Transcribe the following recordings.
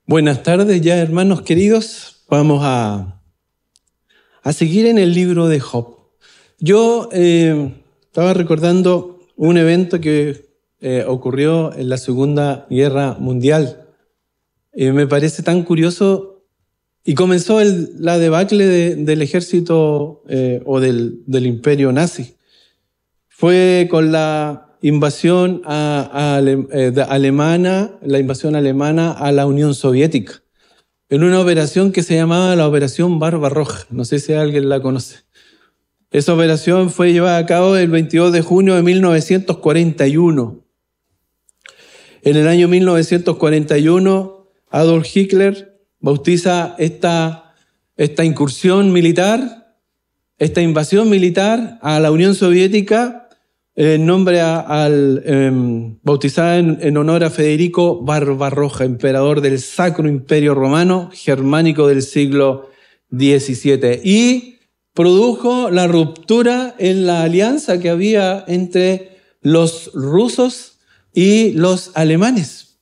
Buenas tardes ya, hermanos queridos. Vamos a seguir en el libro de Job. Yo estaba recordando un evento que ocurrió en la Segunda Guerra Mundial. Me parece tan curioso y comenzó la debacle del ejército o del imperio nazi. Fue con la invasión alemana, la invasión alemana a la Unión Soviética, en una operación que se llamaba la Operación Barbarroja. No sé si alguien la conoce. Esa operación fue llevada a cabo el 22 de junio de 1941. En el año 1941, Adolf Hitler bautiza esta incursión militar, esta invasión militar a la Unión Soviética, bautizada en honor a Federico Barbarroja, emperador del Sacro Imperio Romano Germánico del siglo XVII, y produjo la ruptura en la alianza que había entre los rusos y los alemanes.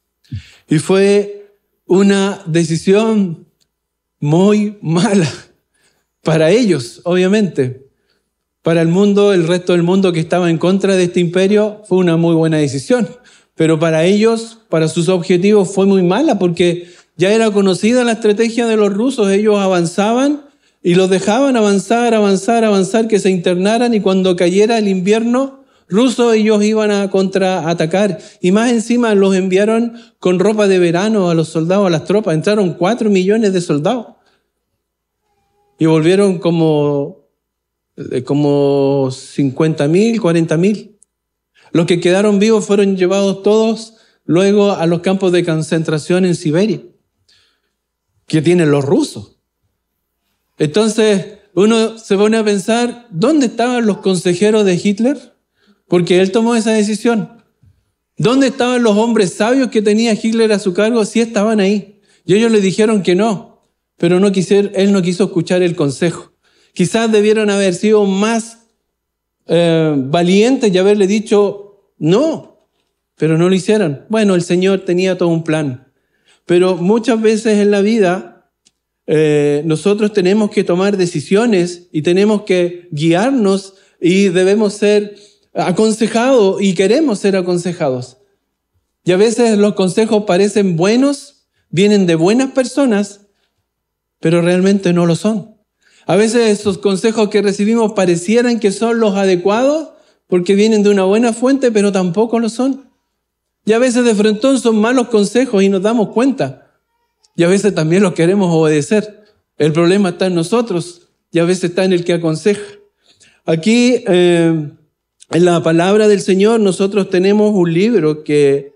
Y fue una decisión muy mala para ellos, obviamente. Para el mundo, el resto del mundo que estaba en contra de este imperio, fue una muy buena decisión. Pero para ellos, para sus objetivos, fue muy mala porque ya era conocida la estrategia de los rusos. Ellos avanzaban y los dejaban avanzar, que se internaran, y cuando cayera el invierno ruso, ellos iban a contraatacar. Y más encima los enviaron con ropa de verano a los soldados, a las tropas. Entraron 4 millones de soldados. Y volvieron como 50.000, 40.000. Los que quedaron vivos fueron llevados todos luego a los campos de concentración en Siberia, que tienen los rusos. Entonces uno se pone a pensar, ¿dónde estaban los consejeros de Hitler? Porque él tomó esa decisión. ¿Dónde estaban los hombres sabios que tenía Hitler a su cargo? Sí estaban ahí. Y ellos le dijeron que no, pero él no quiso escuchar el consejo. Quizás debieron haber sido más valientes y haberle dicho no, pero no lo hicieron. Bueno, el Señor tenía todo un plan. Pero muchas veces en la vida nosotros tenemos que tomar decisiones y tenemos que guiarnos y debemos ser aconsejados y queremos ser aconsejados. Y a veces los consejos parecen buenos, vienen de buenas personas, pero realmente no lo son. A veces esos consejos que recibimos parecieran que son los adecuados porque vienen de una buena fuente, pero tampoco lo son. Y a veces de frente son malos consejos y nos damos cuenta. Y a veces también los queremos obedecer. El problema está en nosotros y a veces está en el que aconseja. Aquí, en la palabra del Señor, nosotros tenemos un libro que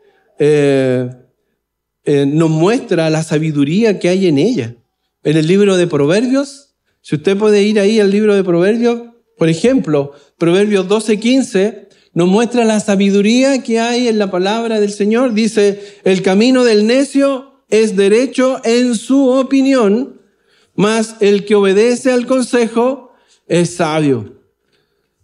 nos muestra la sabiduría que hay en ella. En el libro de Proverbios, si usted puede ir ahí al libro de Proverbios, por ejemplo, Proverbios 12:15 nos muestra la sabiduría que hay en la palabra del Señor. Dice, el camino del necio es derecho en su opinión, mas el que obedece al consejo es sabio.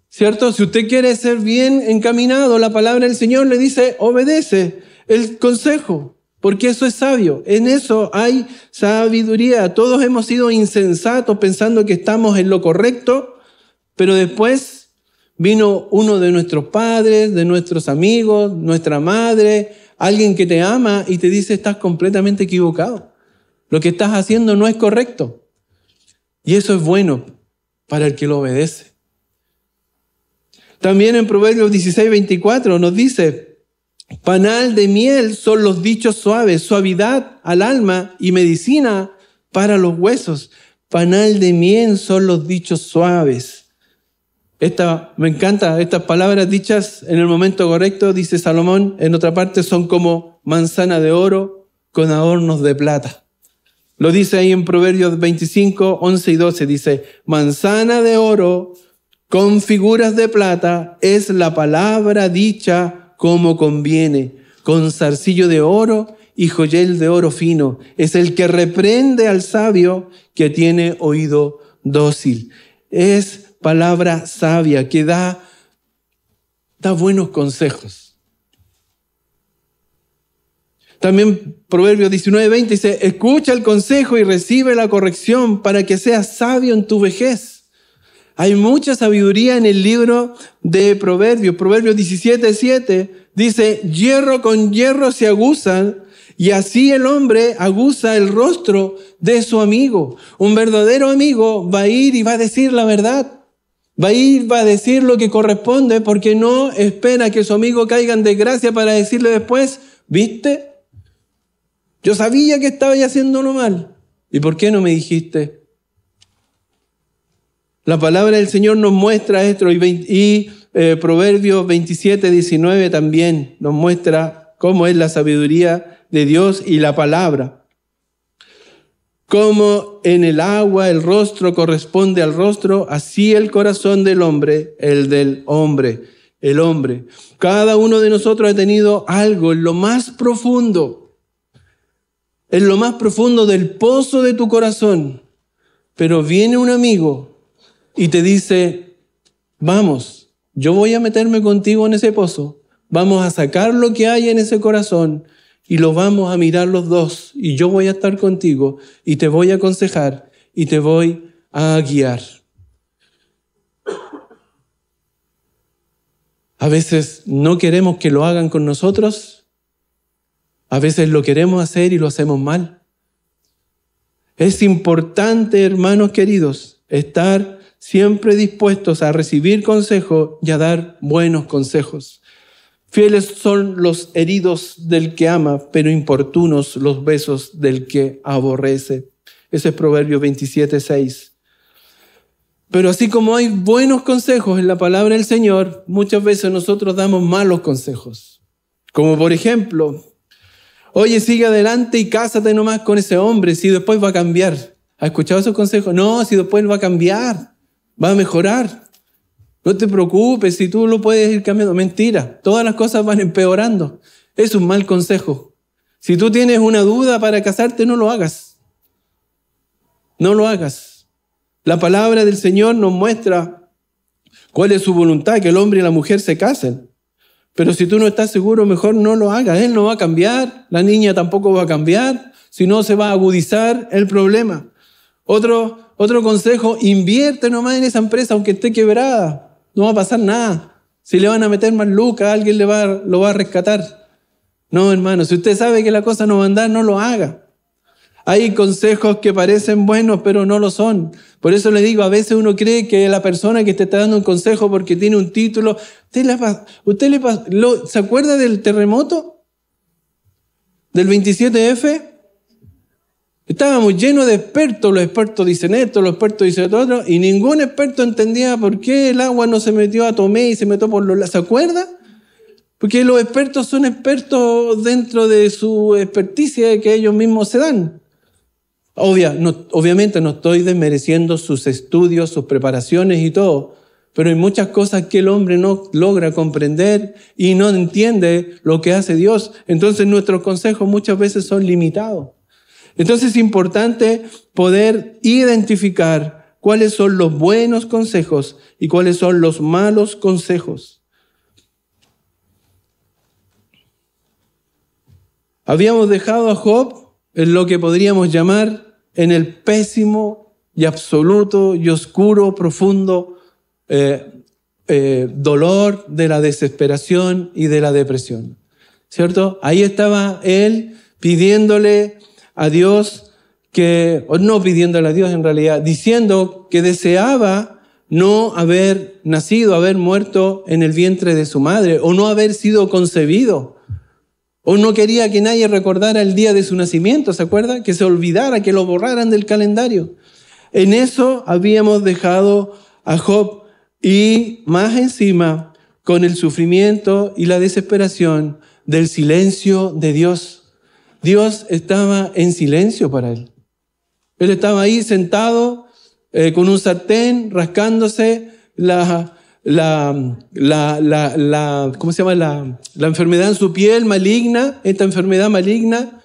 ¿Cierto? Si usted quiere ser bien encaminado, la palabra del Señor le dice, obedece el consejo, porque eso es sabio. En eso hay sabiduría. Todos hemos sido insensatos pensando que estamos en lo correcto, pero después vino uno de nuestros padres, de nuestros amigos, nuestra madre, alguien que te ama y te dice, estás completamente equivocado. Lo que estás haciendo no es correcto. Y eso es bueno para el que lo obedece. También en Proverbios 16:24 nos dice, panal de miel son los dichos suaves, suavidad al alma y medicina para los huesos. Panal de miel son los dichos suaves. Me encanta, estas palabras dichas en el momento correcto, dice Salomón, en otra parte son como manzana de oro con adornos de plata. Lo dice ahí en Proverbios 25:11 y 12, dice, manzana de oro con figuras de plata es la palabra dicha como conviene, con zarcillo de oro y joyel de oro fino. Es el que reprende al sabio que tiene oído dócil. Es palabra sabia que da buenos consejos. También Proverbios 19:20 dice, escucha el consejo y recibe la corrección para que seas sabio en tu vejez. Hay mucha sabiduría en el libro de Proverbios. Proverbios 17:7 dice, hierro con hierro se aguzan y así el hombre aguza el rostro de su amigo. Un verdadero amigo va a ir y va a decir la verdad. Va a ir, va a decir lo que corresponde porque no espera que su amigo caiga en desgracia para decirle después, ¿viste? Yo sabía que estaba haciéndolo mal. ¿Y por qué no me dijiste? La palabra del Señor nos muestra esto y Proverbios 27:19 también nos muestra cómo es la sabiduría de Dios y la palabra. Como en el agua el rostro corresponde al rostro, así el corazón del hombre, el del hombre, el hombre. Cada uno de nosotros ha tenido algo en lo más profundo del pozo de tu corazón. Pero viene un amigo y te dice, vamos, yo voy a meterme contigo en ese pozo, vamos a sacar lo que hay en ese corazón y lo vamos a mirar los dos y yo voy a estar contigo y te voy a aconsejar y te voy a guiar. A veces no queremos que lo hagan con nosotros. A veces lo queremos hacer y lo hacemos mal. Es importante, hermanos queridos, estar siempre dispuestos a recibir consejo y a dar buenos consejos. Fieles son los heridos del que ama, pero importunos los besos del que aborrece. Ese es Proverbios 27:6. Pero así como hay buenos consejos en la palabra del Señor, muchas veces nosotros damos malos consejos. Como por ejemplo, oye, sigue adelante y cásate nomás con ese hombre, si después va a cambiar. ¿Has escuchado esos consejos? No, si después va a cambiar, va a mejorar. No te preocupes, si tú lo puedes ir cambiando. Mentira, todas las cosas van empeorando. Es un mal consejo. Si tú tienes una duda para casarte, no lo hagas. No lo hagas. La palabra del Señor nos muestra cuál es su voluntad, que el hombre y la mujer se casen. Pero si tú no estás seguro, mejor no lo hagas. Él no va a cambiar, la niña tampoco va a cambiar, si no se va a agudizar el problema. Otro consejo, invierte nomás en esa empresa aunque esté quebrada. No va a pasar nada. Si le van a meter más lucas, alguien lo va a rescatar. No, hermano, si usted sabe que la cosa no va a andar, no lo haga. Hay consejos que parecen buenos, pero no lo son. Por eso le digo, a veces uno cree que la persona que te está dando un consejo porque tiene un título, ¿se acuerda del terremoto? ¿Del 27F? Estábamos llenos de expertos, los expertos dicen esto, los expertos dicen esto otro, y ningún experto entendía por qué el agua no se metió a Tomé y se metió por los lados. ¿Se acuerda? Porque los expertos son expertos dentro de su experticia que ellos mismos se dan. Obviamente no estoy desmereciendo sus estudios, sus preparaciones y todo, pero hay muchas cosas que el hombre no logra comprender y no entiende lo que hace Dios. Entonces nuestros consejos muchas veces son limitados. Entonces es importante poder identificar cuáles son los buenos consejos y cuáles son los malos consejos. Habíamos dejado a Job en lo que podríamos llamar en el pésimo y absoluto y oscuro, profundo dolor de la desesperación y de la depresión. ¿Cierto? Ahí estaba él pidiéndole a Dios no pidiéndole a Dios en realidad, diciendo que deseaba no haber nacido, haber muerto en el vientre de su madre, o no haber sido concebido, o no quería que nadie recordara el día de su nacimiento, ¿se acuerda? Que se olvidara, que lo borraran del calendario. En eso habíamos dejado a Job, y más encima, con el sufrimiento y la desesperación del silencio de Dios. Dios estaba en silencio para él. Él estaba ahí sentado con un sartén, rascándose la enfermedad en su piel maligna, esta enfermedad maligna,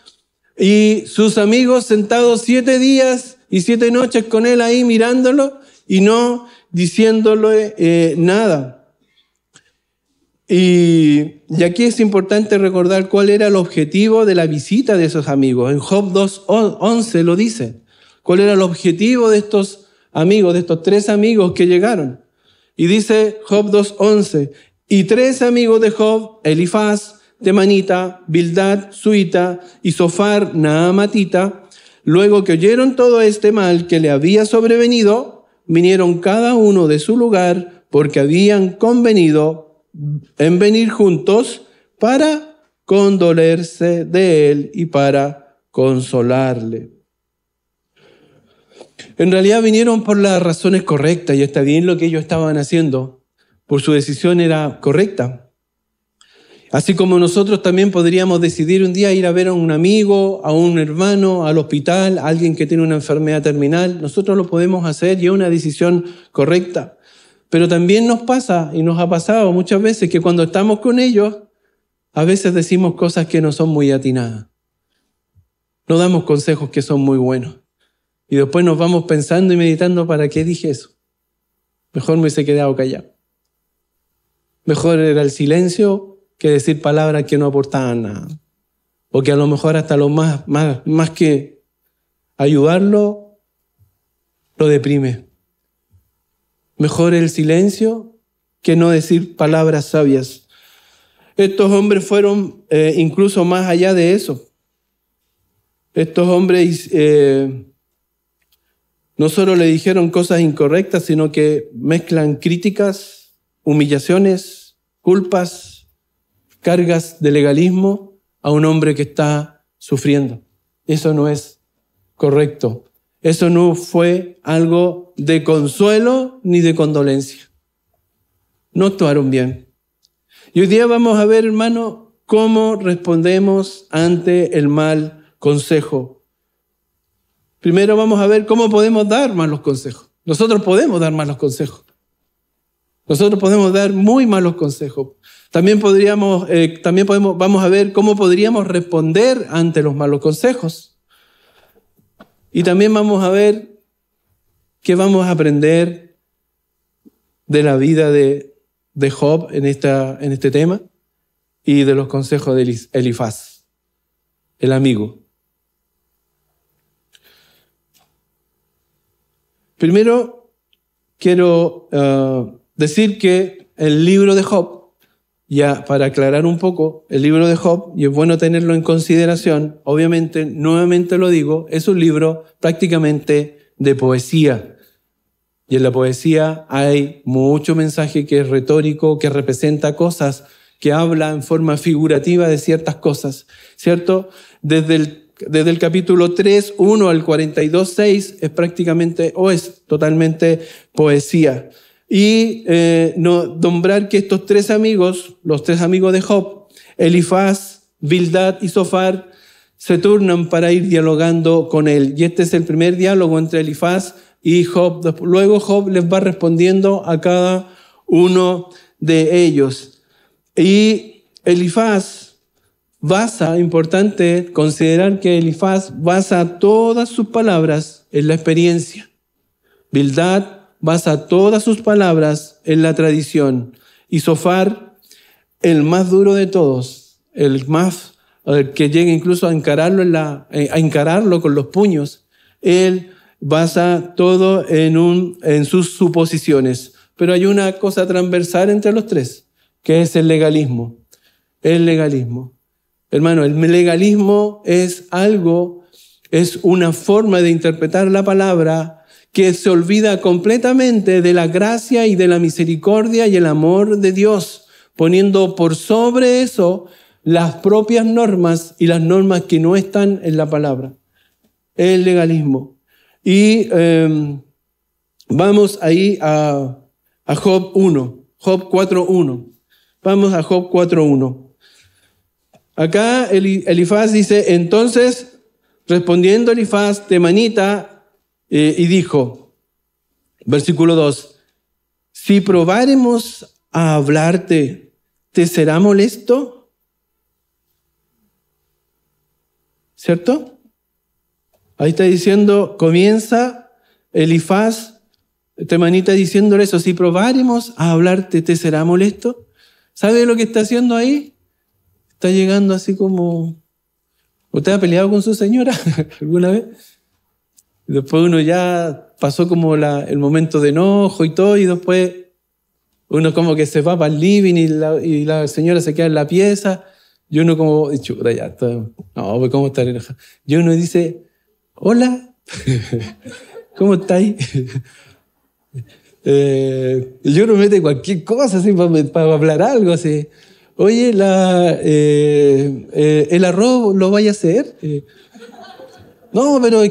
y sus amigos sentados 7 días y 7 noches con él ahí mirándolo y no diciéndole nada. Y aquí es importante recordar cuál era el objetivo de la visita de esos amigos. En Job 2:11 lo dice. ¿Cuál era el objetivo de estos amigos, de estos 3 amigos que llegaron? Y dice Job 2:11, y 3 amigos de Job, Elifaz, Temanita, Bildad, Suita y Sofar, Naamatita, luego que oyeron todo este mal que le había sobrevenido, vinieron cada uno de su lugar porque habían convenido en venir juntos para condolerse de él y para consolarle. En realidad vinieron por las razones correctas y está bien lo que ellos estaban haciendo, por su decisión era correcta. Así como nosotros también podríamos decidir un día ir a ver a un amigo, a un hermano, al hospital, a alguien que tiene una enfermedad terminal, nosotros lo podemos hacer y es una decisión correcta. Pero también nos pasa y nos ha pasado muchas veces que cuando estamos con ellos, a veces decimos cosas que no son muy atinadas. No damos consejos que son muy buenos. Y después nos vamos pensando y meditando, ¿para qué dije eso? Mejor me hubiese quedado callado. Mejor era el silencio que decir palabras que no aportaban nada. O que a lo mejor hasta lo más que ayudarlo, lo deprime. Mejor el silencio que no decir palabras sabias. Estos hombres fueron incluso más allá de eso. Estos hombres no solo le dijeron cosas incorrectas, sino que mezclan críticas, humillaciones, culpas, cargas de legalismo a un hombre que está sufriendo. Eso no es correcto. Eso no fue algo de consuelo ni de condolencia. No actuaron bien. Y hoy día vamos a ver, hermano, cómo respondemos ante el mal consejo. Primero vamos a ver cómo podemos dar malos consejos. Nosotros podemos dar malos consejos. Nosotros podemos dar muy malos consejos. También vamos a ver cómo podríamos responder ante los malos consejos. Y también vamos a ver qué vamos a aprender de la vida de Job en este tema y de los consejos de Elifaz, el amigo. Primero, quiero decir que el libro de Job, ya para aclarar un poco, el libro de Job, y es bueno tenerlo en consideración, obviamente, nuevamente lo digo, es un libro prácticamente de poesía. Y en la poesía hay mucho mensaje que es retórico, que representa cosas, que habla en forma figurativa de ciertas cosas, ¿cierto? Desde el capítulo 3:1 al 42:6 es prácticamente, o es totalmente poesía. Y nombrar que estos 3 amigos, los 3 amigos de Job, Elifaz, Bildad y Sofar, se turnan para ir dialogando con él. Y este es el primer diálogo entre Elifaz y Job. Luego Job les va respondiendo a cada uno de ellos. Y Elifaz importante considerar que Elifaz basa todas sus palabras en la experiencia. Bildad basa todas sus palabras en la tradición. Y Sofar, el más duro de todos, el que llega incluso a encararlo con los puños, él basa todo en sus suposiciones. Pero hay una cosa transversal entre los 3, que es el legalismo. El legalismo. Hermano, el legalismo es una forma de interpretar la palabra que se olvida completamente de la gracia y de la misericordia y el amor de Dios, poniendo por sobre eso las propias normas y las normas que no están en la palabra. El legalismo. Y vamos ahí a Job 1, Job 4:1. Vamos a Job 4:1. Acá Elifaz dice, entonces, respondiendo Elifaz, Temanita, y dijo, versículo 2, si probáremos a hablarte, ¿te será molesto? ¿Cierto? Ahí está diciendo, comienza Elifaz, Temanita diciéndole eso, si probáremos a hablarte, ¿te será molesto? ¿Sabe lo que está haciendo ahí? Está llegando así como... ¿Usted ha peleado con su señora alguna vez? Después uno ya pasó como el momento de enojo y todo, y después uno como que se va para el living y la señora se queda en la pieza, y uno como, chuta, ya, no, pues ¿cómo estar enojado? Y uno dice, hola, ¿cómo estáis? Y uno mete cualquier cosa así para hablar algo así. Oye, el arroz lo vaya a hacer. No, pero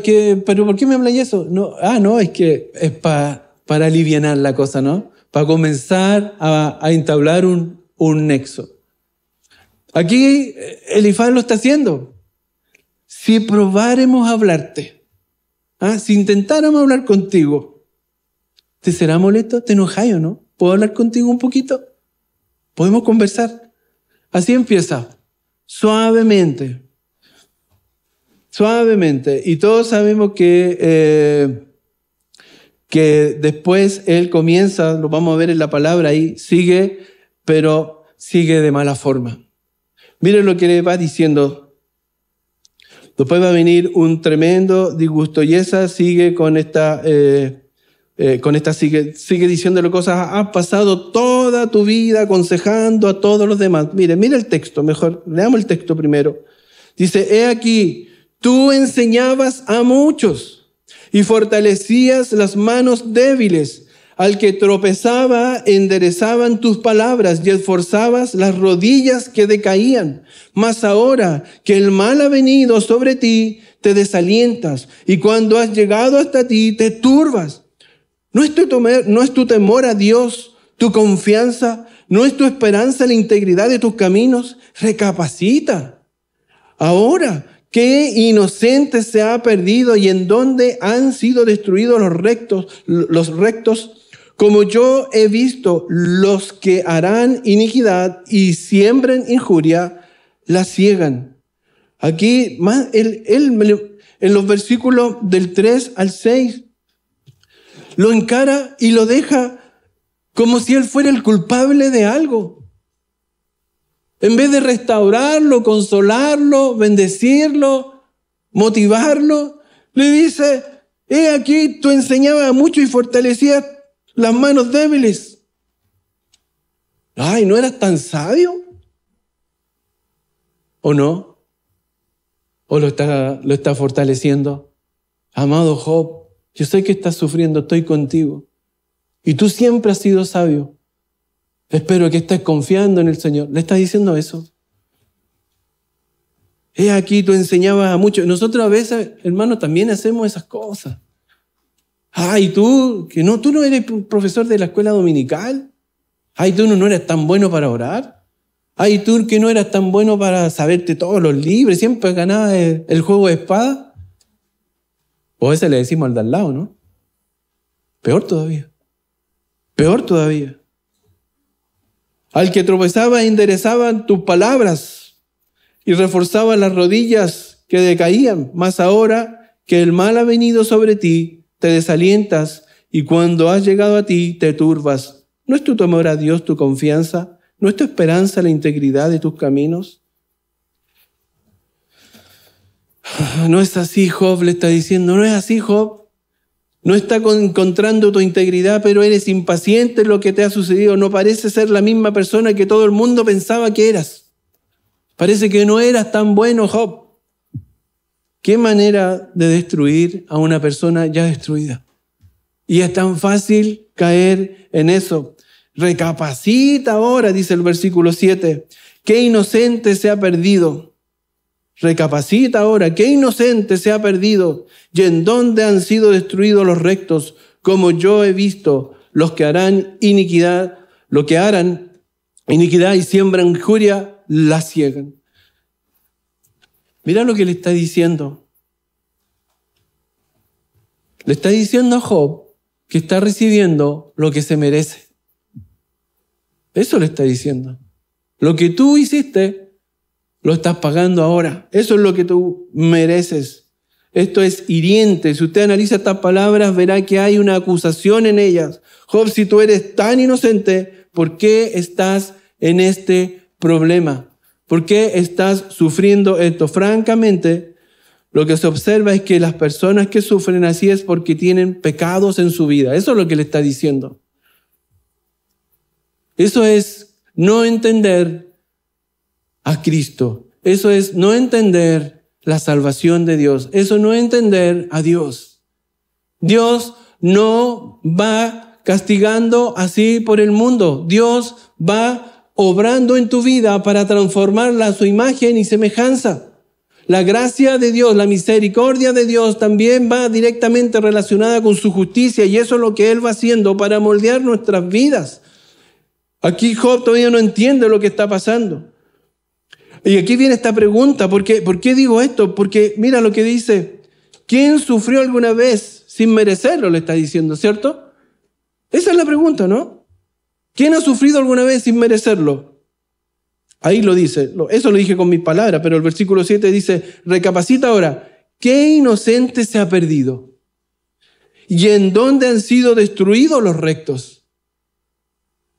¿por qué me habláis eso? No, no, es que es para alivianar la cosa, ¿no? Para comenzar a entablar un nexo. Aquí Elifaz lo está haciendo. Si probáramos a hablarte, si intentáramos hablar contigo, ¿te será molesto? ¿Te enojáis o no? ¿Puedo hablar contigo un poquito? ¿Podemos conversar? Así empieza, suavemente. Suavemente. Y todos sabemos que después él comienza, lo vamos a ver en la palabra ahí, sigue, pero sigue de mala forma. Miren lo que le va diciendo. Después va a venir un tremendo disgusto y esa sigue con esta sigue diciéndole cosas. Has pasado toda tu vida aconsejando a todos los demás. Mire el texto, mejor, leamos el texto primero. Dice, he aquí, tú enseñabas a muchos y fortalecías las manos débiles. Al que tropezaba, enderezaban tus palabras y esforzabas las rodillas que decaían. Mas ahora que el mal ha venido sobre ti, te desalientas y cuando has llegado hasta ti, te turbas. ¿No es tu temor a Dios, tu confianza? ¿No es tu esperanza la integridad de tus caminos? Recapacita. Ahora, ¿qué inocente se ha perdido y en dónde han sido destruidos los rectos? Como yo he visto, los que harán iniquidad y siembren injuria, la ciegan. Aquí, él en los versículos del 3 al 6, lo encara y lo deja como si él fuera el culpable de algo. En vez de restaurarlo, consolarlo, bendecirlo, motivarlo, le dice, he aquí, tú enseñabas mucho y fortalecías las manos débiles. Ay, ¿no eras tan sabio? ¿O no? ¿O lo está fortaleciendo? Amado Job, yo sé que estás sufriendo, estoy contigo. Y tú siempre has sido sabio. Espero que estés confiando en el Señor. ¿Le estás diciendo eso? He aquí, tú enseñabas a muchos. Nosotros a veces, hermanos, también hacemos esas cosas. Ay, tú no eres profesor de la escuela dominical. Ay, tú no eres tan bueno para orar. Ay, tú que no eras tan bueno para saberte todos los libros. Siempre ganabas el juego de espada. O ese le decimos al de al lado, ¿no? Peor todavía. Peor todavía. Al que tropezaba enderezaban tus palabras y reforzaban las rodillas que decaían. Mas ahora que el mal ha venido sobre ti, te desalientas y cuando has llegado a ti te turbas. ¿No es tu temor a Dios tu confianza? ¿No es tu esperanza la integridad de tus caminos? No es así, Job, le está diciendo. No es así, Job. No está encontrando tu integridad, pero eres impaciente en lo que te ha sucedido. No pareces ser la misma persona que todo el mundo pensaba que eras. Parece que no eras tan bueno, Job. ¿Qué manera de destruir a una persona ya destruida? Y es tan fácil caer en eso. Recapacita ahora, dice el versículo 7. ¿Qué inocente se ha perdido? Recapacita ahora, ¿qué inocente se ha perdido? ¿Y en dónde han sido destruidos los rectos? Como yo he visto, los que harán iniquidad, lo que harán iniquidad y siembran injuria, la ciegan. Mira lo que le está diciendo. Le está diciendo a Job que está recibiendo lo que se merece. Eso le está diciendo. Lo que tú hiciste, lo estás pagando ahora. Eso es lo que tú mereces. Esto es hiriente. Si usted analiza estas palabras, verá que hay una acusación en ellas. Job, si tú eres tan inocente, ¿por qué estás en este problema? ¿Por qué estás sufriendo esto? Francamente, lo que se observa es que las personas que sufren así es porque tienen pecados en su vida. Eso es lo que le está diciendo. Eso es no entender a Cristo. Eso es no entender la salvación de Dios. Eso no entender a Dios. Dios no va castigando así por el mundo. Dios va obrando en tu vida para transformarla a su imagen y semejanza. La gracia de Dios, la misericordia de Dios también va directamente relacionada con su justicia, y eso es lo que Él va haciendo para moldear nuestras vidas. Aquí Job todavía no entiende lo que está pasando. Y aquí viene esta pregunta, ¿por qué digo esto? Porque mira lo que dice, ¿quién sufrió alguna vez sin merecerlo? Le está diciendo, ¿cierto? Esa es la pregunta, ¿no? ¿Quién ha sufrido alguna vez sin merecerlo? Ahí lo dice, eso lo dije con mis palabras, pero el versículo 7 dice, recapacita ahora, ¿qué inocente se ha perdido? ¿Y en dónde han sido destruidos los rectos?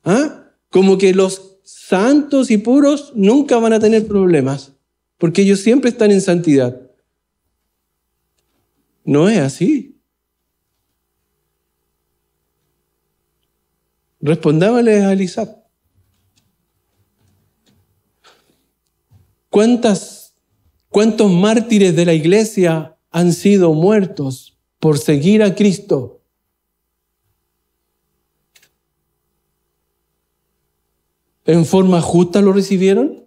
¿Ah? Como que los santos y puros nunca van a tener problemas, porque ellos siempre están en santidad. No es así. Respondámosle a Elisab. ¿Cuántos mártires de la iglesia han sido muertos por seguir a Cristo? ¿En forma justa lo recibieron?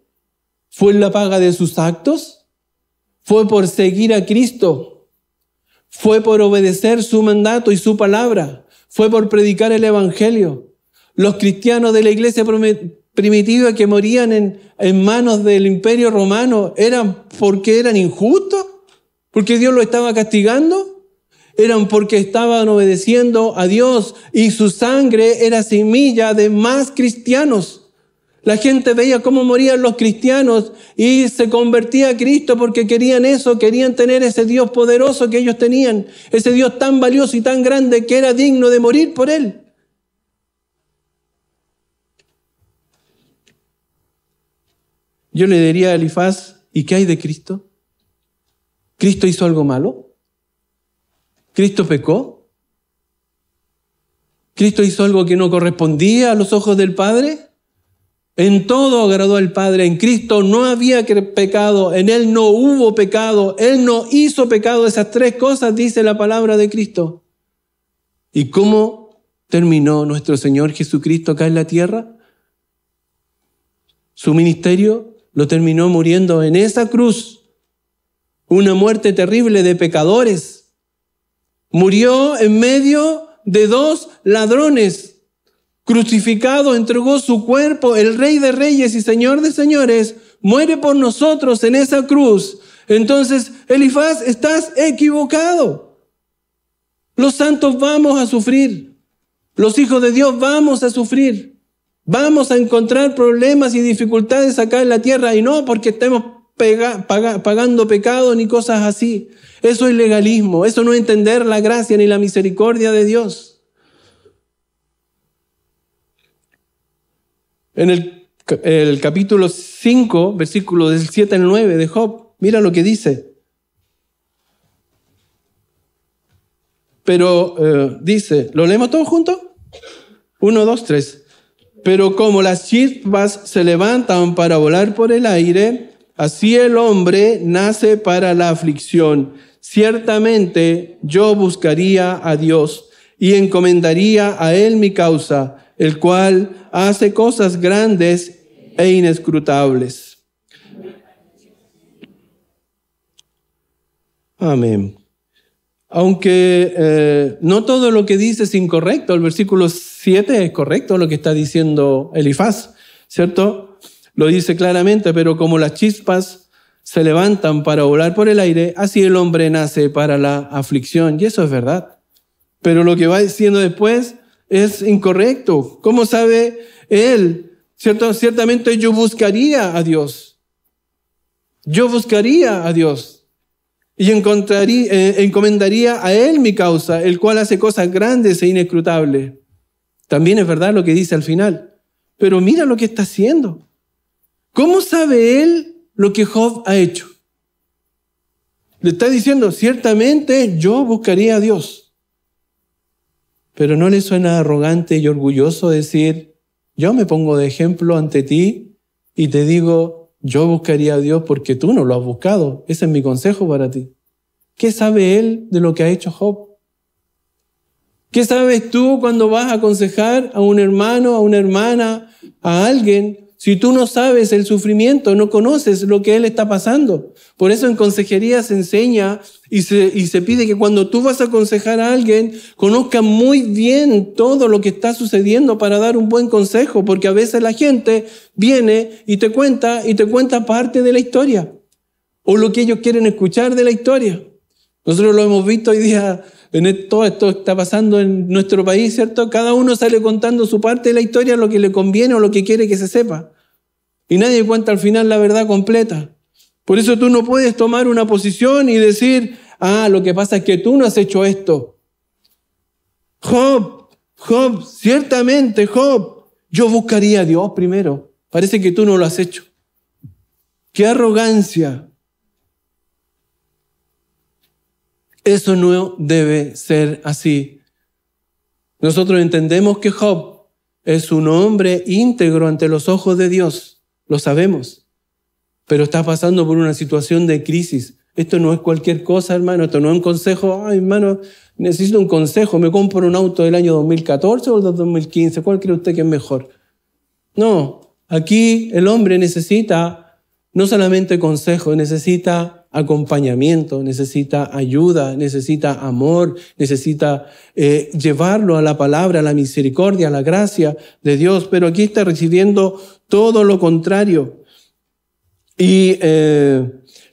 ¿Fue en la paga de sus actos? ¿Fue por seguir a Cristo? ¿Fue por obedecer su mandato y su palabra? ¿Fue por predicar el evangelio? Los cristianos de la iglesia primitiva que morían en manos del Imperio Romano, ¿eran porque eran injustos? ¿Porque Dios lo estaba castigando? ¿Eran porque estaban obedeciendo a Dios y su sangre era semilla de más cristianos? La gente veía cómo morían los cristianos y se convertía a Cristo porque querían eso, querían tener ese Dios poderoso que ellos tenían, ese Dios tan valioso y tan grande que era digno de morir por Él. Yo le diría a Elifaz, ¿y qué hay de Cristo? ¿Cristo hizo algo malo? ¿Cristo pecó? ¿Cristo hizo algo que no correspondía a los ojos del Padre? En todo agradó al Padre. En Cristo no había pecado, en Él no hubo pecado, Él no hizo pecado. Esas tres cosas dice la palabra de Cristo. ¿Y cómo terminó nuestro Señor Jesucristo acá en la tierra? Su ministerio lo terminó muriendo en esa cruz, una muerte terrible de pecadores. Murió en medio de dos ladrones. Crucificado, entregó su cuerpo, el Rey de Reyes y Señor de Señores, muere por nosotros en esa cruz. Entonces, Elifaz, estás equivocado. Los santos vamos a sufrir. Los hijos de Dios vamos a sufrir. Vamos a encontrar problemas y dificultades acá en la tierra, y no porque estemos pagando pecado ni cosas así. Eso es legalismo, eso no es entender la gracia ni la misericordia de Dios. En el capítulo 5, versículos del 7 al 9 de Job, mira lo que dice. Pero dice, ¿lo leemos todos juntos? 1, 2, 3. Pero como las chispas se levantan para volar por el aire, así el hombre nace para la aflicción. Ciertamente yo buscaría a Dios y encomendaría a Él mi causa, el cual hace cosas grandes e inescrutables. Amén. Aunque no todo lo que dice es incorrecto, el versículo 7 es correcto lo que está diciendo Elifaz, ¿cierto? Lo dice claramente, pero como las chispas se levantan para volar por el aire, así el hombre nace para la aflicción, y eso es verdad. Pero lo que va diciendo después es incorrecto. ¿Cómo sabe él? ¿Cierto? Ciertamente yo buscaría a Dios. Yo buscaría a Dios. Y encomendaría a Él mi causa, el cual hace cosas grandes e inescrutables. También es verdad lo que dice al final. pero mira lo que está haciendo. ¿Cómo sabe él lo que Job ha hecho? Le está diciendo, ciertamente yo buscaría a Dios. Pero ¿no le suena arrogante y orgulloso decir, yo me pongo de ejemplo ante ti y te digo, yo buscaría a Dios porque tú no lo has buscado? Ese es mi consejo para ti. ¿Qué sabe él de lo que ha hecho Job? ¿Qué sabes tú cuando vas a aconsejar a un hermano, a una hermana, a alguien? Si tú no sabes el sufrimiento, no conoces lo que él está pasando. Por eso en consejería se enseña y se pide que cuando tú vas a aconsejar a alguien, conozca muy bien todo lo que está sucediendo para dar un buen consejo, porque a veces la gente viene y te cuenta parte de la historia o lo que ellos quieren escuchar de la historia. Nosotros lo hemos visto hoy día. Todo esto está pasando en nuestro país, ¿cierto? Cada uno sale contando su parte de la historia, lo que le conviene o lo que quiere que se sepa. Y nadie cuenta al final la verdad completa. Por eso tú no puedes tomar una posición y decir, lo que pasa es que tú no has hecho esto. Job, ciertamente Job, yo buscaría a Dios primero. Parece que tú no lo has hecho. ¡Qué arrogancia! Eso no debe ser así. Nosotros entendemos que Job es un hombre íntegro ante los ojos de Dios. Lo sabemos. Pero está pasando por una situación de crisis. Esto no es cualquier cosa, hermano. Esto no es un consejo. Hermano, necesito un consejo. ¿Me compro un auto del año 2014 o del 2015? ¿Cuál cree usted que es mejor? No. Aquí el hombre necesita no solamente consejo, necesita acompañamiento, necesita ayuda, necesita amor, necesita llevarlo a la palabra, a la misericordia, a la gracia de Dios. Pero aquí está recibiendo todo lo contrario. Y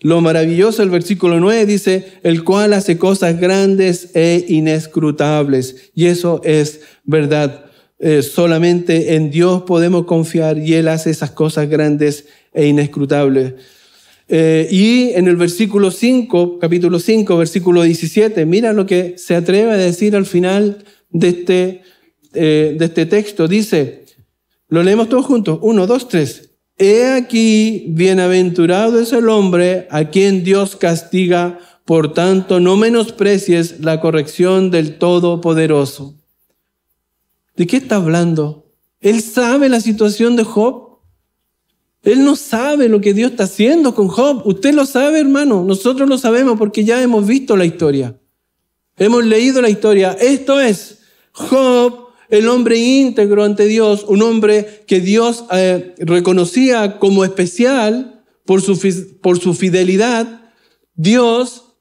lo maravilloso del versículo 9 dice, el cual hace cosas grandes e inescrutables. Y eso es verdad. Solamente en Dios podemos confiar y Él hace esas cosas grandes e inescrutables. Y en el versículo 5, capítulo 5, versículo 17, mira lo que se atreve a decir al final de este texto. Dice, lo leemos todos juntos, 1, 2, 3. He aquí, bienaventurado es el hombre a quien Dios castiga, por tanto no menosprecies la corrección del Todopoderoso. ¿De qué está hablando? Él sabe la situación de Job. Él no sabe lo que Dios está haciendo con Job. Usted lo sabe, hermano. Nosotros lo sabemos porque ya hemos visto la historia. Hemos leído la historia. Esto es Job, el hombre íntegro ante Dios, un hombre que Dios reconocía como especial por su fidelidad. Dios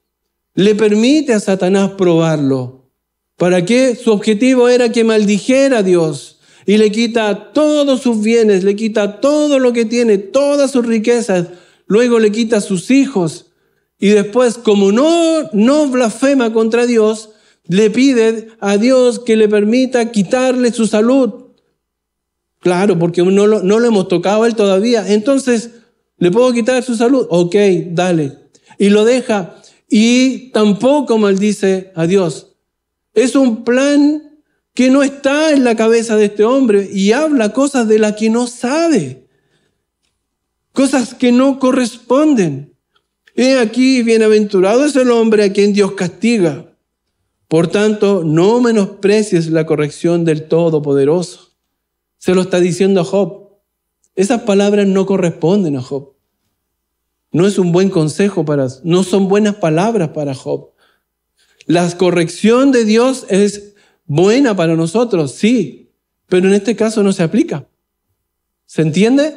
le permite a Satanás probarlo. ¿Para qué? Su objetivo era que maldijera a Dios. Y le quita todos sus bienes, le quita todo lo que tiene, todas sus riquezas. Luego le quita sus hijos. Y después, como no blasfema contra Dios, le pide a Dios que le permita quitarle su salud. Claro, porque no lo hemos tocado a él todavía. Entonces, ¿le puedo quitar su salud? Ok, dale. Y lo deja. Y tampoco maldice a Dios. Es un plan que no está en la cabeza de este hombre y habla cosas de las que no sabe, cosas que no corresponden. He aquí, bienaventurado es el hombre a quien Dios castiga. Por tanto, no menosprecies la corrección del Todopoderoso. Se lo está diciendo a Job. Esas palabras no corresponden a Job. No es un buen consejo no son buenas palabras para Job. La corrección de Dios es buena para nosotros, sí, pero en este caso no se aplica. ¿Se entiende?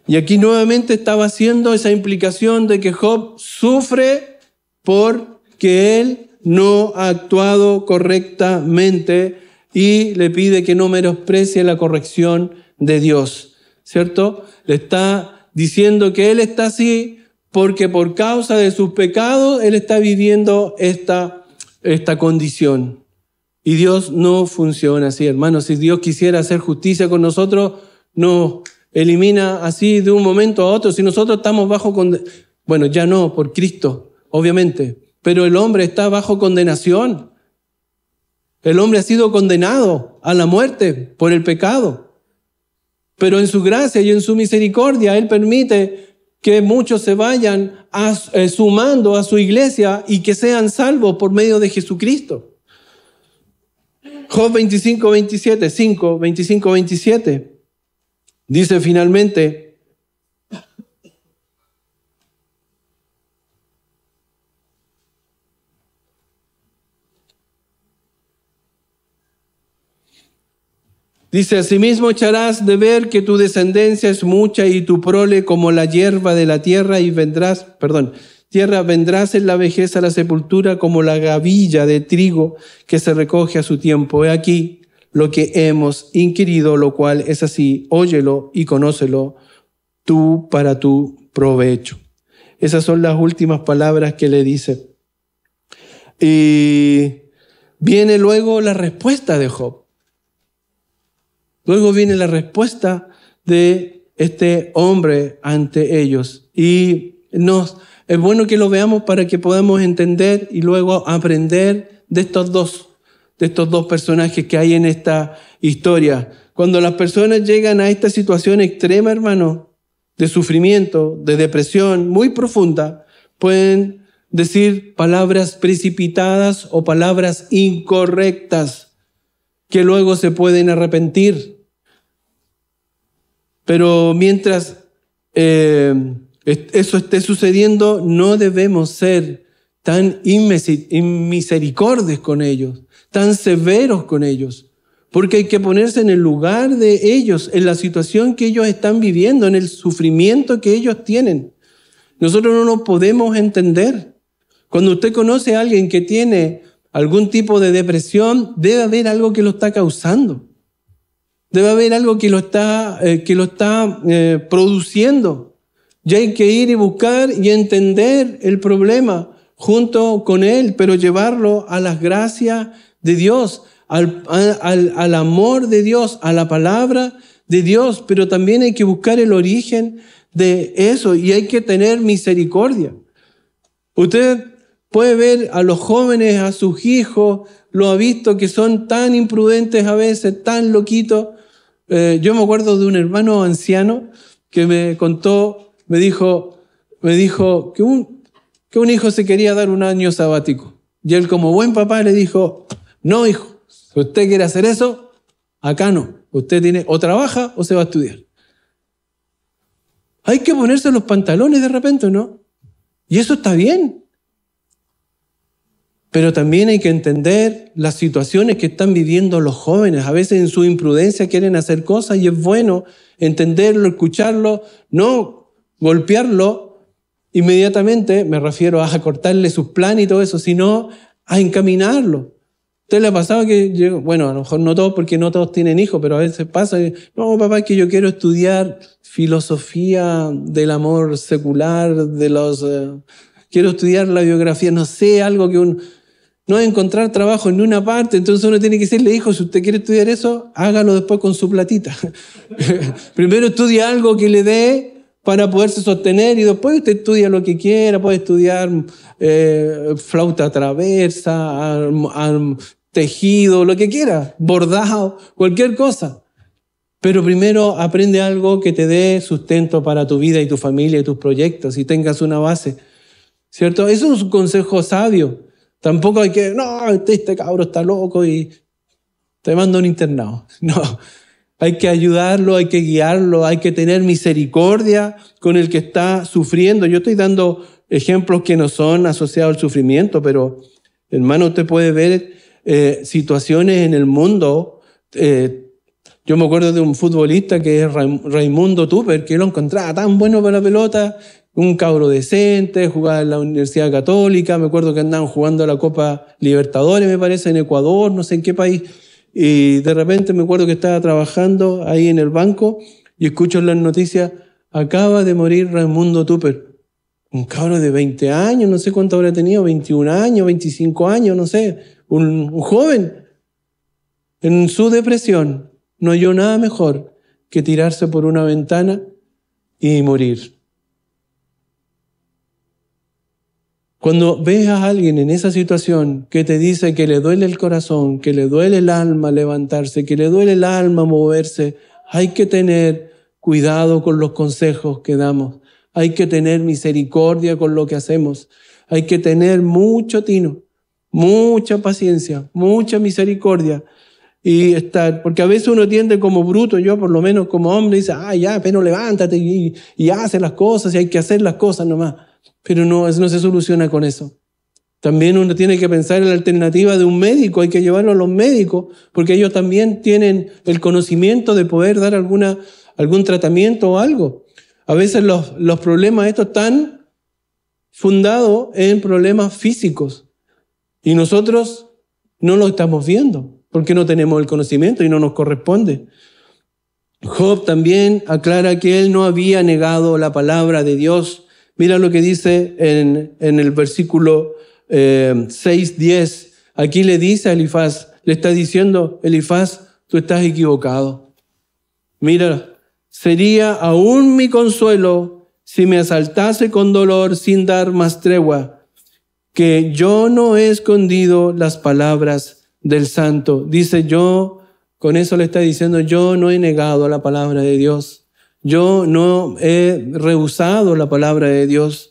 Y aquí nuevamente estaba haciendo esa implicación de que Job sufre porque él no ha actuado correctamente y le pide que no menosprecie la corrección de Dios, ¿cierto? Le está diciendo que él está así porque por causa de sus pecados él está viviendo esta condición. Y Dios no funciona así, hermanos. Si Dios quisiera hacer justicia con nosotros, nos elimina así de un momento a otro. Si nosotros estamos bueno, ya no, por Cristo, obviamente. pero el hombre está bajo condenación. El hombre ha sido condenado a la muerte por el pecado. Pero en su gracia y en su misericordia, Él permite que muchos se vayan sumando a su iglesia y que sean salvos por medio de Jesucristo. Job 25:27 dice finalmente: dice, asimismo echarás de ver que tu descendencia es mucha y tu prole como la hierba de la tierra y vendrás en la vejez a la sepultura como la gavilla de trigo que se recoge a su tiempo. He aquí lo que hemos inquirido, lo cual es así, óyelo y conócelo tú para tu provecho. Esas son las últimas palabras que le dice. Y viene luego la respuesta de Job. Luego viene la respuesta de este hombre ante ellos. Y es bueno que lo veamos para que podamos entender y luego aprender de estos dos personajes que hay en esta historia. Cuando las personas llegan a esta situación extrema, hermano, de sufrimiento, de depresión muy profunda, pueden decir palabras precipitadas o palabras incorrectas que luego se pueden arrepentir. Pero mientras eso esté sucediendo, no debemos ser tan inmisericordios con ellos, tan severos con ellos, porque hay que ponerse en el lugar de ellos, en la situación que ellos están viviendo, en el sufrimiento que ellos tienen. Nosotros no nos podemos entender. Cuando usted conoce a alguien que tiene algún tipo de depresión, debe haber algo que lo está causando. Debe haber algo que lo está produciendo. Ya hay que ir y buscar y entender el problema junto con él, pero llevarlo a las gracias de Dios, al amor de Dios, a la palabra de Dios. Pero también hay que buscar el origen de eso y hay que tener misericordia. Usted puede ver a los jóvenes, a sus hijos, lo ha visto que son tan imprudentes a veces, tan loquitos. Yo me acuerdo de un hermano anciano que me contó, me dijo que un hijo se quería dar un año sabático. Y él, como buen papá, le dijo: no, hijo, si usted quiere hacer eso, acá no. Usted tiene o trabaja o se va a estudiar. Hay que ponerse los pantalones de repente, ¿no? Y eso está bien. Pero también hay que entender las situaciones que están viviendo los jóvenes. A veces en su imprudencia quieren hacer cosas y es bueno entenderlo, escucharlo, no golpearlo inmediatamente, me refiero a cortarle sus planes y todo eso, sino a encaminarlo. ¿Usted le ha pasado que, bueno, a lo mejor no todos porque no todos tienen hijos, pero a veces pasa, no, papá, es que yo quiero estudiar filosofía del amor secular, quiero estudiar la biografía, no sé, algo que no encontrar trabajo en una parte, entonces uno tiene que decirle: hijo, si usted quiere estudiar eso, hágalo después con su platita. Primero estudie algo que le dé para poderse sostener y después usted estudia lo que quiera, puede estudiar flauta traversa, tejido, lo que quiera, bordado, cualquier cosa. Pero primero aprende algo que te dé sustento para tu vida y tu familia y tus proyectos y tengas una base, ¿cierto? Eso es un consejo sabio. Tampoco hay que, no, este cabro está loco y te mando a un internado. No, hay que ayudarlo, hay que guiarlo, hay que tener misericordia con el que está sufriendo. Yo estoy dando ejemplos que no son asociados al sufrimiento, pero hermano, usted puede ver situaciones en el mundo. Yo me acuerdo de un futbolista que es Raimundo Tupper, que lo encontraba tan bueno para la pelota, un cabro decente, jugaba en la Universidad Católica, me acuerdo que andaban jugando la Copa Libertadores, me parece, en Ecuador, no sé en qué país, y de repente me acuerdo que estaba trabajando ahí en el banco y escucho en las noticias: acaba de morir Raimundo Tupper. Un cabro de 20 años, no sé cuánto habrá tenido, 21 años, 25 años, no sé, un joven. En su depresión no halló nada mejor que tirarse por una ventana y morir. Cuando ves a alguien en esa situación que te dice que le duele el corazón, que le duele el alma levantarse, que le duele el alma moverse, hay que tener cuidado con los consejos que damos. Hay que tener misericordia con lo que hacemos. Hay que tener mucho tino, mucha paciencia, mucha misericordia y estar, porque a veces uno tiende como bruto, yo por lo menos como hombre, dice, ya, pero levántate y hace las cosas y hay que hacer las cosas nomás. Pero no se soluciona con eso. También uno tiene que pensar en la alternativa de un médico, hay que llevarlo a los médicos, porque ellos también tienen el conocimiento de poder dar algún tratamiento o algo. A veces los problemas estos están fundados en problemas físicos y nosotros no lo estamos viendo porque no tenemos el conocimiento y no nos corresponde. Job también aclara que él no había negado la palabra de Dios. Mira lo que dice en el versículo 6:10. Aquí le dice a Elifaz, le está diciendo, Elifaz, tú estás equivocado. Mira, sería aún mi consuelo si me asaltase con dolor sin dar más tregua, que yo no he escondido las palabras del santo. Dice yo, con eso le está diciendo, yo no he negado la palabra de Dios. Yo no he rehusado la palabra de Dios,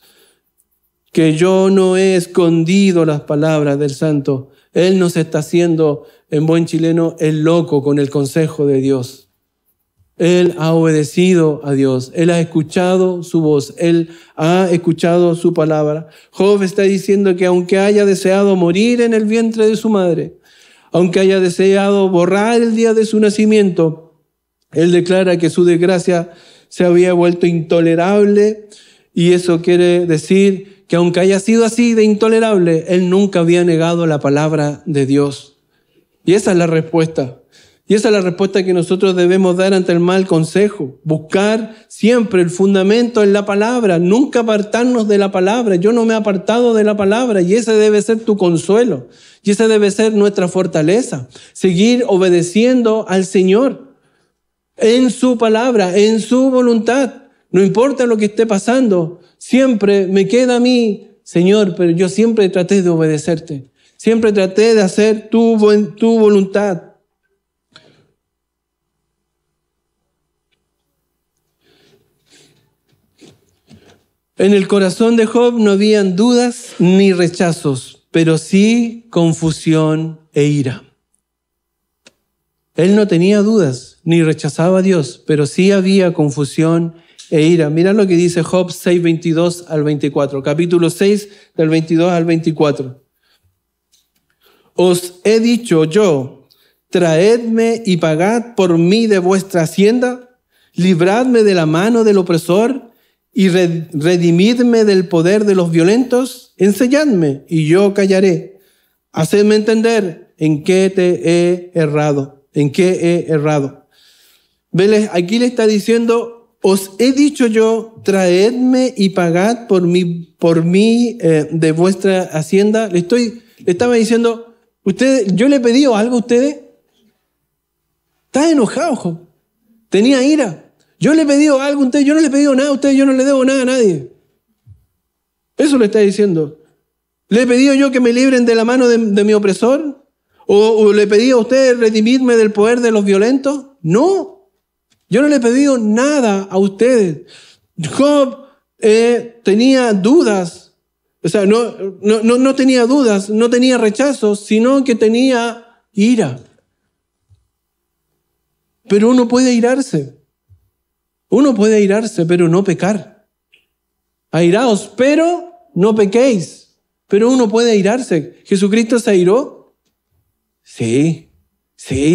que yo no he escondido las palabras del santo. Él nos está haciendo, en buen chileno, el loco con el consejo de Dios. Él ha obedecido a Dios. Él ha escuchado su voz. Él ha escuchado su palabra. Job está diciendo que aunque haya deseado morir en el vientre de su madre, aunque haya deseado borrar el día de su nacimiento, él declara que su desgracia se había vuelto intolerable y eso quiere decir que aunque haya sido así de intolerable, él nunca había negado la palabra de Dios. Y esa es la respuesta. Y esa es la respuesta que nosotros debemos dar ante el mal consejo. Buscar siempre el fundamento en la palabra, nunca apartarnos de la palabra. Yo no me he apartado de la palabra y ese debe ser tu consuelo. Y esa debe ser nuestra fortaleza. Seguir obedeciendo al Señor en su palabra, en su voluntad. No importa lo que esté pasando, siempre me queda a mí, Señor, pero yo siempre traté de obedecerte. Siempre traté de hacer tu voluntad. En el corazón de Job no habían dudas ni rechazos, pero sí confusión e ira. Él no tenía dudas ni rechazaba a Dios, pero sí había confusión e ira. Mira lo que dice Job 6, 22 al 24, capítulo 6 del 22 al 24. Os he dicho yo, traedme y pagad por mí de vuestra hacienda, libradme de la mano del opresor y redimidme del poder de los violentos, enseñadme y yo callaré. Hacedme entender en qué te he errado, en qué he errado. Aquí le está diciendo, os he dicho yo, traedme y pagad por mí de vuestra hacienda. Le estaba diciendo, yo le he pedido algo a ustedes. Está enojado, Job. Tenía ira. Yo le he pedido algo a ustedes, yo no le he pedido nada a ustedes, yo no le debo nada a nadie. Eso le está diciendo. ¿Le he pedido yo que me libren de la mano de mi opresor? ¿O le he pedido a ustedes redimirme del poder de los violentos? No, yo no le he pedido nada a ustedes. Job tenía dudas, o sea, no tenía dudas, no tenía rechazos, sino que tenía ira. Pero uno puede irarse. Uno puede airarse, pero no pecar. Airaos, pero no pequéis. Pero uno puede airarse. ¿Jesucristo se airó? Sí,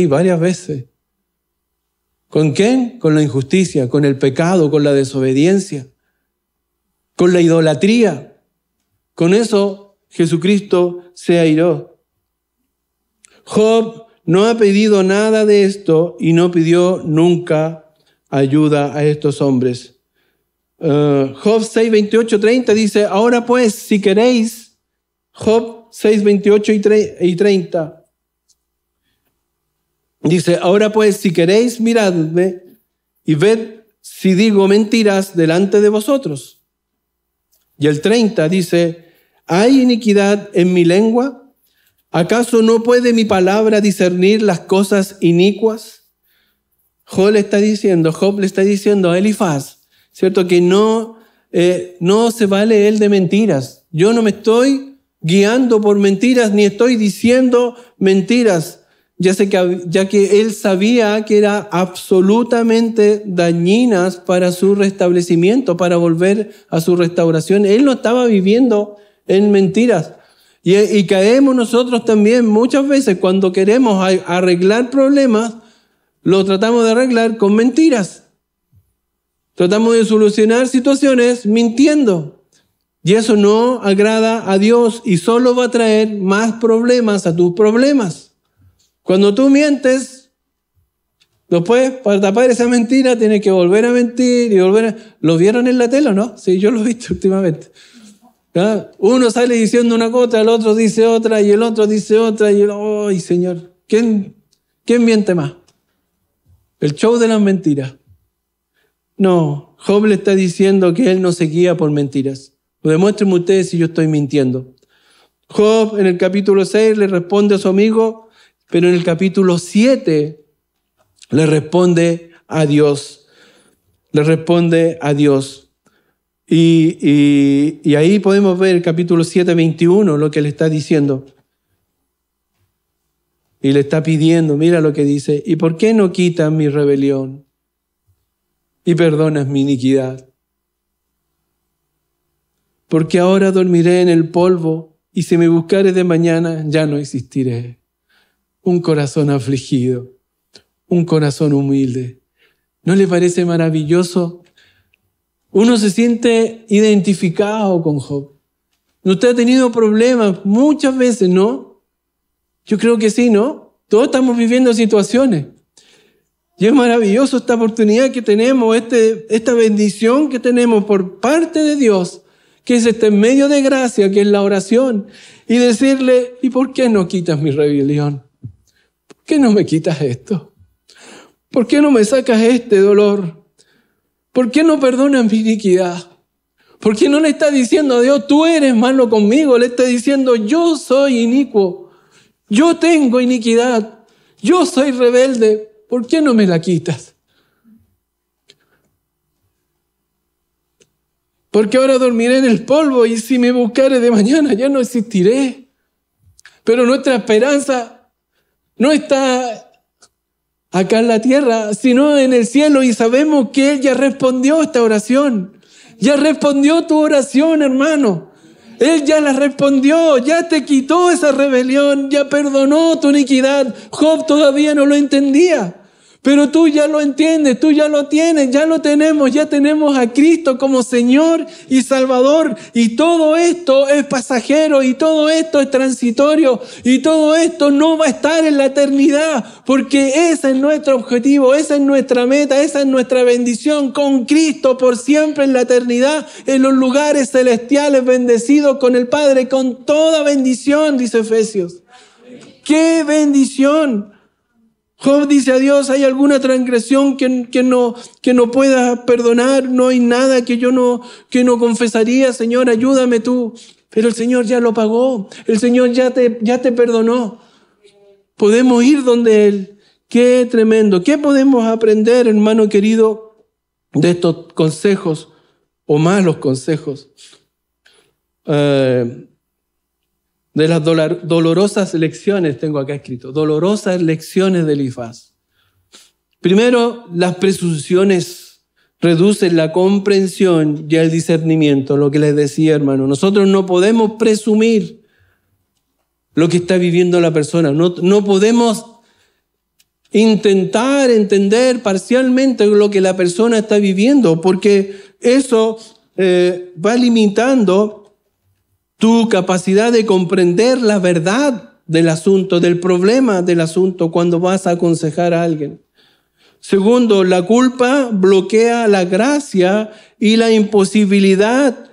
varias veces. ¿Con quién? Con la injusticia, con el pecado, con la desobediencia, con la idolatría. Con eso Jesucristo se airó. Job no ha pedido nada de esto y no pidió nunca ayuda a estos hombres. Job 6, 28, 30 dice, ahora pues, si queréis, Job 6, 28 y 30, dice, ahora pues, si queréis, miradme y ved si digo mentiras delante de vosotros. Y el 30 dice, ¿Hay iniquidad en mi lengua? ¿Acaso no puede mi palabra discernir las cosas inicuas? Job le está diciendo a Elifaz, ¿cierto? Que no se vale él de mentiras. Yo no me estoy guiando por mentiras ni estoy diciendo mentiras, ya que él sabía que eran absolutamente dañinas para su restablecimiento, para volver a su restauración. Él no estaba viviendo en mentiras. Y caemos nosotros también muchas veces cuando queremos arreglar problemas, lo tratamos de arreglar con mentiras. Tratamos de solucionar situaciones mintiendo. Y eso no agrada a Dios y solo va a traer más problemas a tus problemas. Cuando tú mientes, después para tapar esa mentira tienes que volver a mentir y volver a... ¿Lo vieron en la tele o no? Sí, yo lo he visto últimamente. ¿Ah? Uno sale diciendo una cosa, el otro dice otra y el otro dice otra y ¡ay, Señor! ¿Quién miente más? El show de las mentiras. No, Job le está diciendo que él no se guía por mentiras. Demuéstrenme ustedes si yo estoy mintiendo. Job en el capítulo 6 le responde a su amigo, pero en el capítulo 7 le responde a Dios. Le responde a Dios. Y ahí podemos ver el capítulo 7, 21, lo que le está diciendo. Y le está pidiendo, mira lo que dice, ¿y por qué no quitas mi rebelión y perdonas mi iniquidad? Porque ahora dormiré en el polvo y si me buscares de mañana ya no existiré. Un corazón afligido, un corazón humilde. ¿No le parece maravilloso? Uno se siente identificado con Job. ¿Usted ha tenido problemas muchas veces, no? Yo creo que sí, ¿no? Todos estamos viviendo situaciones. Y es maravilloso esta oportunidad que tenemos, esta bendición que tenemos por parte de Dios, que es este medio de gracia, que es la oración, y decirle, ¿y por qué no quitas mi rebelión? ¿Por qué no me quitas esto? ¿Por qué no me sacas este dolor? ¿Por qué no perdonas mi iniquidad? ¿Por qué no le está diciendo a Dios, tú eres malo conmigo? Le está diciendo, yo soy inicuo, yo tengo iniquidad, yo soy rebelde. ¿Por qué no me la quitas? Porque ahora dormiré en el polvo y si me buscares de mañana ya no existiré. Pero nuestra esperanza no está acá en la tierra, sino en el cielo, y sabemos que Él ya respondió esta oración. Ya respondió tu oración, hermano. Él ya la respondió, ya te quitó esa rebelión, ya perdonó tu iniquidad. Job todavía no lo entendía, pero tú ya lo entiendes, tú ya lo tienes, ya lo tenemos, ya tenemos a Cristo como Señor y Salvador. Y todo esto es pasajero y todo esto es transitorio y todo esto no va a estar en la eternidad, porque ese es nuestro objetivo, esa es nuestra meta, esa es nuestra bendición con Cristo por siempre en la eternidad, en los lugares celestiales, bendecidos con el Padre, con toda bendición, dice Efesios. ¡Qué bendición! Job dice a Dios, ¿hay alguna transgresión que no pueda perdonar? No hay nada que no confesaría. Señor, ayúdame tú. Pero el Señor ya lo pagó. El Señor ya te perdonó. Podemos ir donde Él. Qué tremendo. ¿Qué podemos aprender, hermano querido, de estos consejos o malos consejos? De las dolorosas lecciones, tengo acá escrito, dolorosas lecciones de Elifaz. Primero, las presunciones reducen la comprensión y el discernimiento, lo que les decía, hermano. Nosotros no podemos presumir lo que está viviendo la persona. No podemos intentar entender parcialmente lo que la persona está viviendo, porque eso va limitando tu capacidad de comprender la verdad del asunto, del problema del asunto cuando vas a aconsejar a alguien. Segundo, la culpa bloquea la gracia y la imposibilidad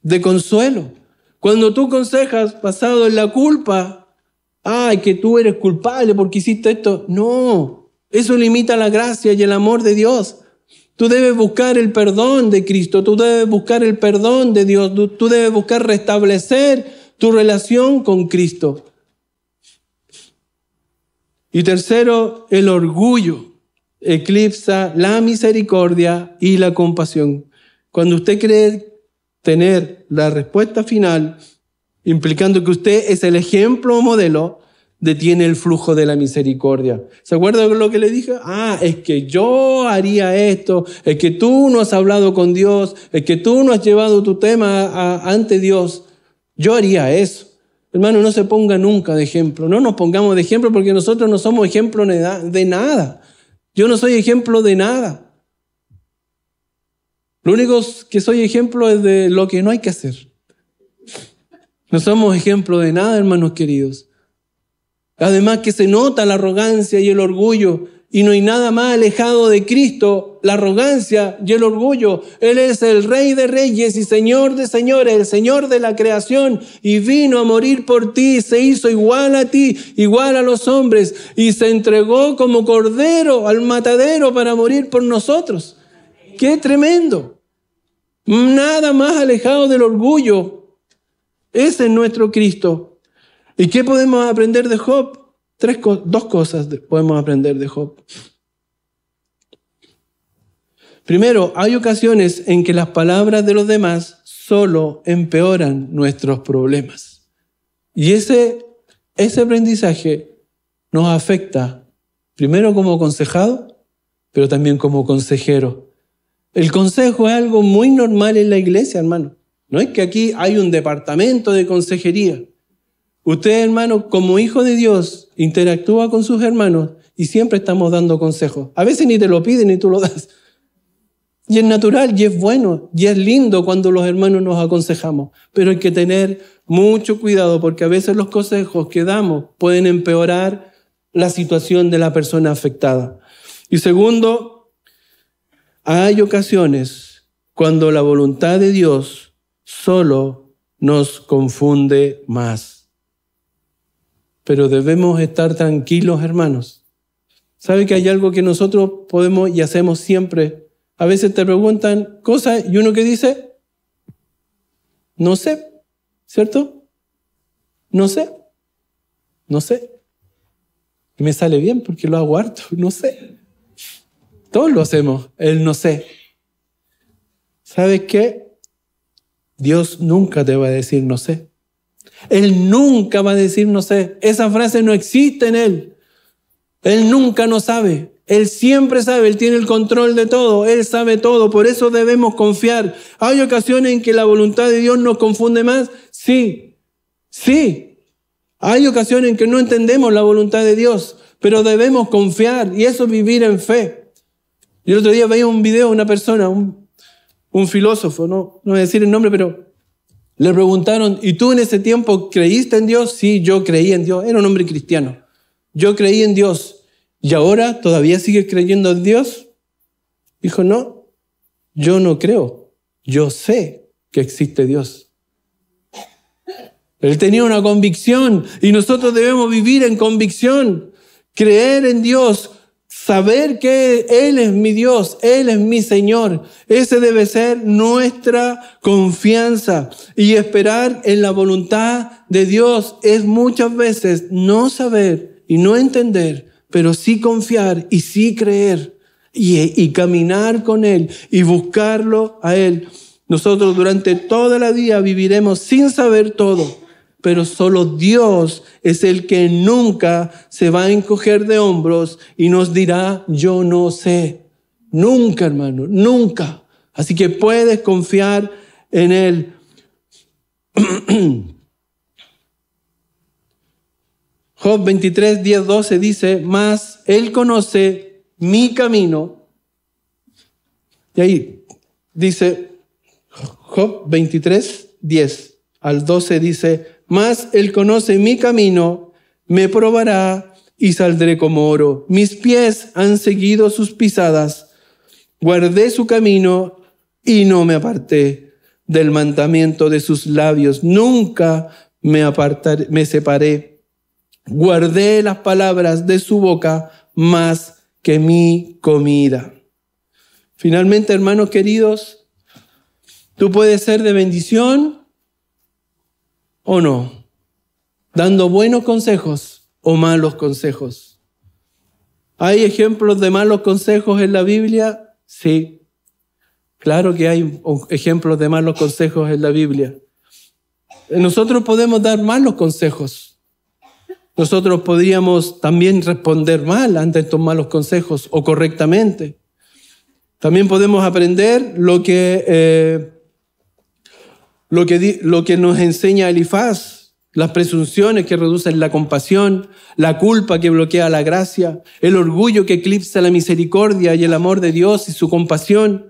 de consuelo. Cuando tú aconsejas basado en la culpa, ¡ay, que tú eres culpable porque hiciste esto! No, eso limita la gracia y el amor de Dios. Tú debes buscar el perdón de Cristo, tú debes buscar el perdón de Dios, tú debes buscar restablecer tu relación con Cristo. Y tercero, el orgullo eclipsa la misericordia y la compasión. Cuando usted cree tener la respuesta final, implicando que usted es el ejemplo o modelo, detiene el flujo de la misericordia. ¿Se acuerda de lo que le dije? Es que yo haría esto, es que tú no has hablado con Dios, es que tú no has llevado tu tema ante Dios. Yo haría eso. Hermano, no se ponga nunca de ejemplo. No nos pongamos de ejemplo porque nosotros no somos ejemplo de nada. Yo no soy ejemplo de nada. Lo único que soy ejemplo es de lo que no hay que hacer. No somos ejemplo de nada, hermanos queridos. Además que se nota la arrogancia y el orgullo, y no hay nada más alejado de Cristo, la arrogancia y el orgullo. Él es el Rey de Reyes y Señor de Señores, el Señor de la creación, y vino a morir por ti, se hizo igual a ti, igual a los hombres, y se entregó como cordero al matadero para morir por nosotros. ¡Qué tremendo! Nada más alejado del orgullo. Ese es nuestro Cristo. ¿Y qué podemos aprender de Job? Dos cosas podemos aprender de Job. Primero, hay ocasiones en que las palabras de los demás solo empeoran nuestros problemas. Y ese aprendizaje nos afecta, primero como aconsejado, pero también como consejero. El consejo es algo muy normal en la iglesia, hermano. No es que aquí hay un departamento de consejería. Usted, hermano, como hijo de Dios, interactúa con sus hermanos y siempre estamos dando consejos. A veces ni te lo piden ni tú lo das. Y es natural, y es bueno, y es lindo cuando los hermanos nos aconsejamos. Pero hay que tener mucho cuidado porque a veces los consejos que damos pueden empeorar la situación de la persona afectada. Y segundo, hay ocasiones cuando la voluntad de Dios solo nos confunde más. Pero debemos estar tranquilos, hermanos. ¿Sabe que hay algo que nosotros podemos y hacemos siempre? A veces te preguntan cosas y uno que dice, no sé, ¿cierto? No sé. Y me sale bien porque lo hago harto, no sé. Todos lo hacemos, el no sé. ¿Sabes qué? Dios nunca te va a decir no sé. Él nunca va a decir no sé. Esa frase no existe en Él. Él nunca no sabe. Él siempre sabe. Él tiene el control de todo. Él sabe todo. Por eso debemos confiar. ¿Hay ocasiones en que la voluntad de Dios nos confunde más? Sí. Hay ocasiones en que no entendemos la voluntad de Dios, pero debemos confiar y eso es vivir en fe. Y el otro día veía un video de una persona, un filósofo, no voy a decir el nombre, pero le preguntaron, ¿y tú en ese tiempo creíste en Dios? Sí, yo creí en Dios. Era un hombre cristiano. Yo creí en Dios. ¿Y ahora todavía sigues creyendo en Dios? Dijo, no, yo no creo. Yo sé que existe Dios. Él tenía una convicción y nosotros debemos vivir en convicción. Creer en Dios, saber que Él es mi Dios, Él es mi Señor. Ese debe ser nuestra confianza. Y esperar en la voluntad de Dios es muchas veces no saber y no entender, pero sí confiar y sí creer y caminar con Él y buscarlo a Él. Nosotros durante toda la vida viviremos sin saber todo, pero solo Dios es el que nunca se va a encoger de hombros y nos dirá, yo no sé. Nunca, hermano, nunca. Así que puedes confiar en Él. Job 23, 10, 12 dice, mas Él conoce mi camino. Y ahí dice, Job 23, 10 al 12 dice, mas Él conoce mi camino, me probará y saldré como oro. Mis pies han seguido sus pisadas, guardé su camino y no me aparté del mandamiento de sus labios. Nunca me separé. Guardé las palabras de su boca más que mi comida. Finalmente, hermanos queridos, tú puedes ser de bendición o no, dando buenos consejos o malos consejos. ¿Hay ejemplos de malos consejos en la Biblia? Sí, claro que hay ejemplos de malos consejos en la Biblia. Nosotros podemos dar malos consejos. Nosotros podríamos también responder mal ante estos malos consejos o correctamente. También podemos aprender lo que nos enseña Elifaz, las presunciones que reducen la compasión, la culpa que bloquea la gracia, el orgullo que eclipsa la misericordia y el amor de Dios y su compasión.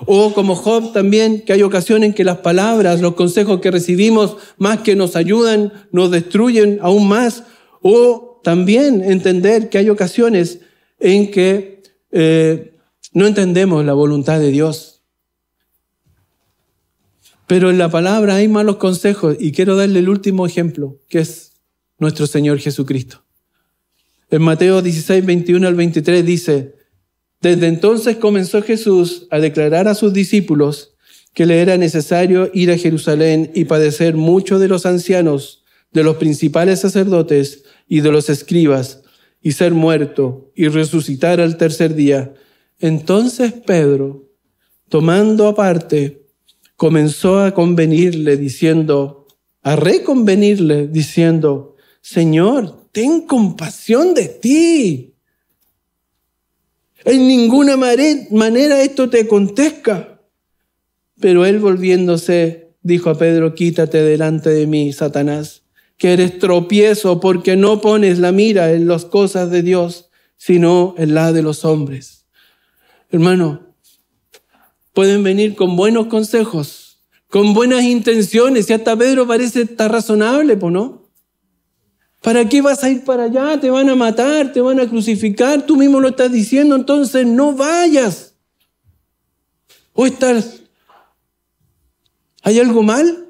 O como Job también, que hay ocasiones en que las palabras, los consejos que recibimos, más que nos ayudan, nos destruyen aún más. O también entender que hay ocasiones en que no entendemos la voluntad de Dios. Pero en la palabra hay malos consejos y quiero darle el último ejemplo, que es nuestro Señor Jesucristo. En Mateo 16, 21 al 23 dice: desde entonces comenzó Jesús a declarar a sus discípulos que le era necesario ir a Jerusalén y padecer mucho de los ancianos, de los principales sacerdotes y de los escribas, y ser muerto y resucitar al tercer día. Entonces Pedro, tomando aparte, comenzó a reconvenirle, diciendo: Señor, ten compasión de ti. En ninguna manera esto te acontezca. Pero él, volviéndose, dijo a Pedro: quítate delante de mí, Satanás, que eres tropiezo, porque no pones la mira en las cosas de Dios, sino en la de los hombres. Hermano, pueden venir con buenos consejos, con buenas intenciones, y hasta Pedro parece estar razonable, ¿no? ¿Para qué vas a ir para allá? Te van a matar, te van a crucificar, tú mismo lo estás diciendo, entonces no vayas. ¿O hay algo mal?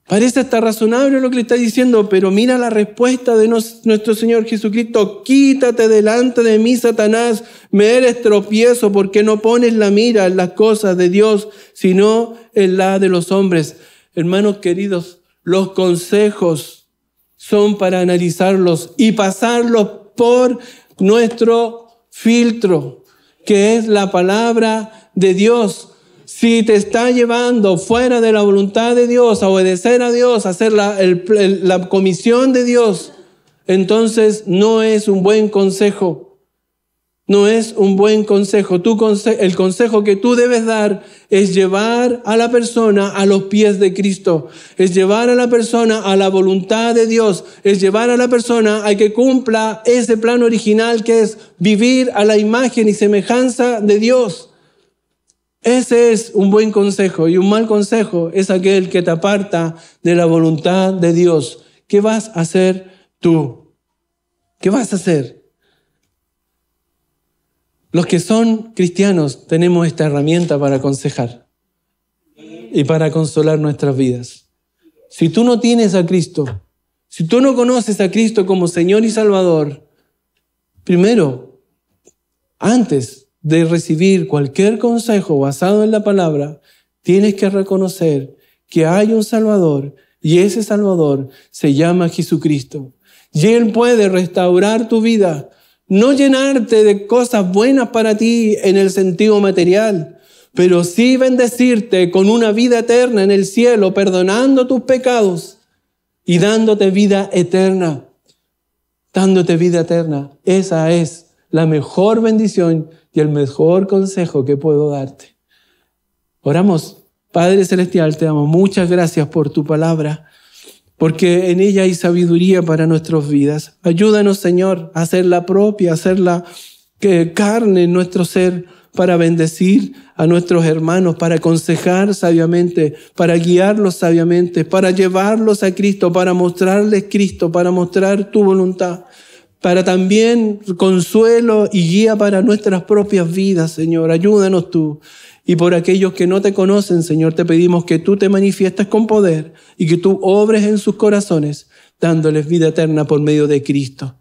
Parece hasta razonable lo que le está diciendo, pero mira la respuesta de nuestro Señor Jesucristo: quítate delante de mí, Satanás, me eres tropiezo, porque no pones la mira en las cosas de Dios, sino en la de los hombres. Hermanos queridos, los consejos son para analizarlos y pasarlos por nuestro filtro, que es la palabra de Dios. Si te está llevando fuera de la voluntad de Dios, a obedecer a Dios, a hacer la comisión de Dios, entonces no es un buen consejo. No es un buen consejo. El consejo que tú debes dar es llevar a la persona a los pies de Cristo. Es llevar a la persona a la voluntad de Dios. Es llevar a la persona a que cumpla ese plan original, que es vivir a la imagen y semejanza de Dios. Ese es un buen consejo. Y un mal consejo es aquel que te aparta de la voluntad de Dios. ¿Qué vas a hacer tú? ¿Qué vas a hacer? Los que son cristianos tenemos esta herramienta para aconsejar y para consolar nuestras vidas. Si tú no tienes a Cristo, si tú no conoces a Cristo como Señor y Salvador, primero, antes de recibir cualquier consejo basado en la palabra, tienes que reconocer que hay un Salvador y ese Salvador se llama Jesucristo. Y Él puede restaurar tu vida. No llenarte de cosas buenas para ti en el sentido material, pero sí bendecirte con una vida eterna en el cielo, perdonando tus pecados y dándote vida eterna. Dándote vida eterna. Esa es la mejor bendición y el mejor consejo que puedo darte. Oramos. Padre Celestial, te damos muchas gracias por tu palabra, porque en ella hay sabiduría para nuestras vidas. Ayúdanos, Señor, a hacerla propia, a hacerla carne en nuestro ser, para bendecir a nuestros hermanos, para aconsejar sabiamente, para guiarlos sabiamente, para llevarlos a Cristo, para mostrarles Cristo, para mostrar tu voluntad, para también consuelo y guía para nuestras propias vidas, Señor. Ayúdanos tú. Y por aquellos que no te conocen, Señor, te pedimos que tú te manifiestes con poder y que tú obres en sus corazones, dándoles vida eterna por medio de Cristo.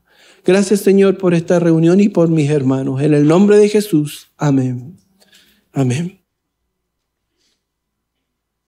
Gracias, Señor, por esta reunión y por mis hermanos. En el nombre de Jesús. Amén. Amén.